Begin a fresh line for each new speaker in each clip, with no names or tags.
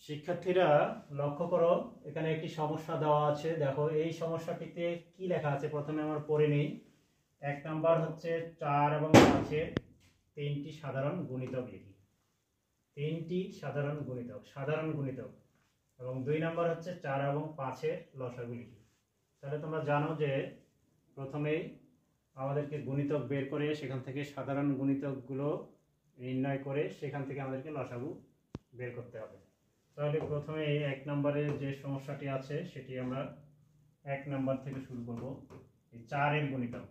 শিক্ষার্থীরা লক্ষ্য করো, এখানে একটি সমস্যা দেওয়া আছে। দেখো এই সমস্যাটিতে কি লেখা আছে প্রথমে আমরা পড়ে নিই। 1 নাম্বার হচ্ছে 4 এবং 5 এর তিনটি সাধারণ গুণিতক লিখি। তিনটি সাধারণ গুণিতক এবং 2 নাম্বার হচ্ছে 4 এবং 5 এর লসাগু লিখি। তাহলে তোমরা জানো যে প্রথমেই আমাদেরকে গুণিতক বের করে সেখান থেকে সাধারণ গুণিতকগুলো নির্ণয় করে সেখান থেকে আমাদেরকে লসাগু বের করতে হবে। তাহলে প্রথমে 1 নম্বরের যে সমস্যাটি আছে সেটি আমরা 1 নাম্বার থেকে শুরু করব। এই 4 এর গুণিতক,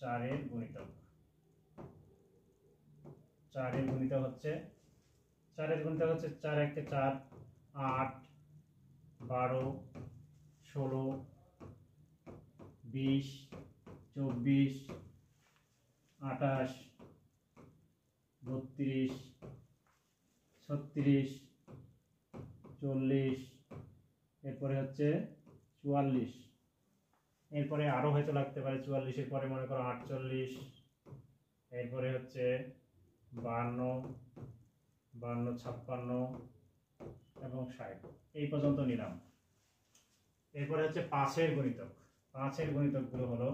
4 এর গুণিতক হচ্ছে 4 1 4, 8, 12, 16, 20, 24, 28, 32, 36, 40, এরপরে হচ্ছে 44, এরপরে আরো হয়তো লাগতে পারে 44 এর পরে মনে করো 48, এরপরে হচ্ছে 52, 56 এবং 60, এই পর্যন্ত নিলাম। এরপরে হচ্ছে 5 এর গুণিতক। 5 এর গুণিতকগুলো হলো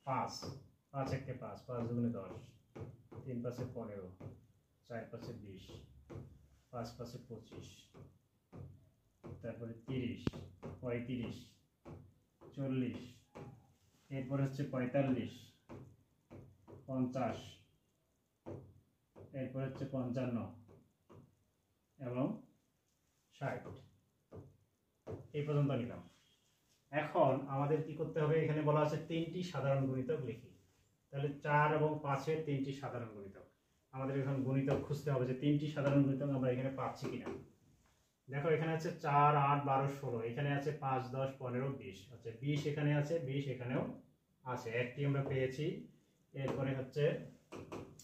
5 5 1 কে 5, 5 দুগুণে 10, 3 5 15, 4 5 20, 5 5 25, তারপরে 30, 35, 40, এরপরে হচ্ছে 45, 50, এরপর হচ্ছে 55 এবং 60, এই পর্যন্ত নিলাম। এখন আমাদের কি করতে হবে, এখানে বলা আছে তিনটি সাধারণ গুণিতক লিখি। তাহলে 4 এবং 5 এর তিনটি সাধারণ গুণিতক আমাদের এখন গুণিতক খুঁজতে হবে যে তিনটি সাধারণ গুণিতক আমরা এখানে পাচ্ছি কিনা। দেখো এখানে আছে 4, 8, 12, 16, এখানে আছে 5, 10, 15, 20, আচ্ছা 20 এখানে আছে, 20 এখানেও আছে, একটি আমরা পেয়েছি। এরপরে হচ্ছে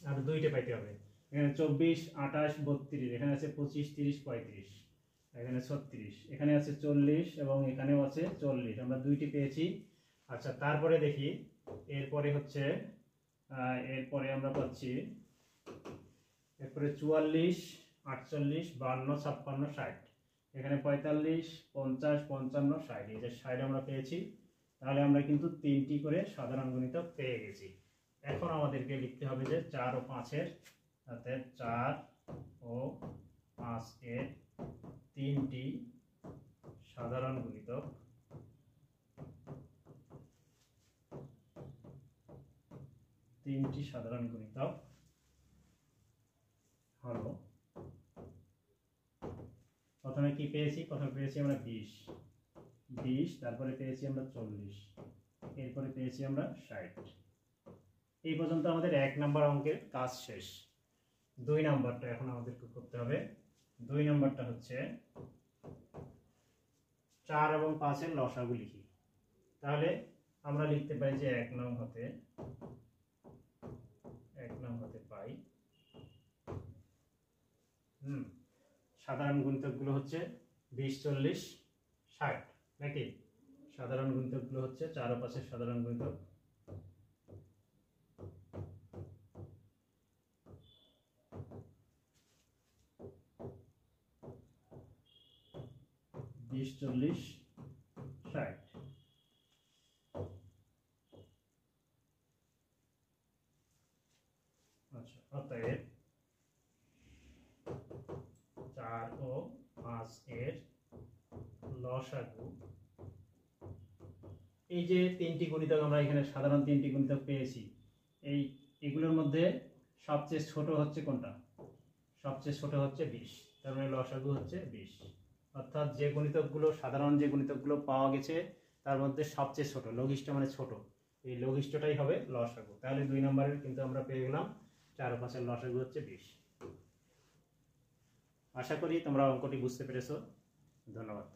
আর দুইটা পাইতে হবে। এখানে 24, 28, 32, এখানে আছে 25, 30, 35, এখানে 36, এখানে আছে 40 এবং এখানেও আছে 40, আমরা দুইটি পেয়েছি। আচ্ছা তারপরে দেখি এরপরে হচ্ছে এরপরে আমরা পাচ্ছি এরপরে 44, 48, 52, 56, 60, এখানে 45, 50, 55, 60, এই যে 60 আমরা পেয়েছি। তাহলে আমরা কিন্তু তিনটি করে সাধারণ গুণিতক পেয়ে গেছি। এখন আমাদেরকে লিখতে হবে যে 4 ও 5 এর, অর্থাৎ 4 ও 5 এর তিনটি সাধারণ গুণিতক হলো, প্রথমে কি পেয়েছি, প্রথমে পেয়েছি আমরা 20, তারপরে পেয়েছি আমরা 40, এরপরে পেয়েছি আমরা 60। এই পর্যন্ত আমাদের 1 নাম্বার অঙ্কের কাজ শেষ। 2 নাম্বারটা এখন আমাদেরকে করতে হবে। 2 নাম্বারটা হচ্ছে 4 এবং 5 এর লসাগু লিখি। তাহলে আমরা লিখতে পারি যে 1 নং হতে পাই সাধারণ গুণিতকগুলো হচ্ছে 20, 40, 60 নাকি। সাধারণ গুণিতকগুলো হচ্ছে 4 ও 5 এর সাধারণ গুণিতক 20, 40, 60। আচ্ছা অতএব 4 ও 5 এর লসাগু, এই যে তিনটি গুণিতক আমরা এখানে সাধারণ তিনটি গুণিতক পেয়েছি, এগুলোর মধ্যে সবচেয়ে ছোট হচ্ছে কোনটা, সবচেয়ে ছোট হচ্ছে 20, তার মানে লসাগু হচ্ছে 20। অর্থাৎ যে গুণিতকগুলো সাধারণ যে গুণিতকগুলো পাওয়া গেছে তার মধ্যে সবচেয়ে ছোট, লঘিষ্ঠ মানে ছোট, এই লঘিষ্ঠটাই হবে লসাগু। তাহলে 2 নম্বরের কিন্তু আমরা পেয়ে গেলাম 4 ও 5 এর লসাগু হচ্ছে 20। আশা করি তোমরা অঙ্কটি বুঝতে পেরেছো। ধন্যবাদ।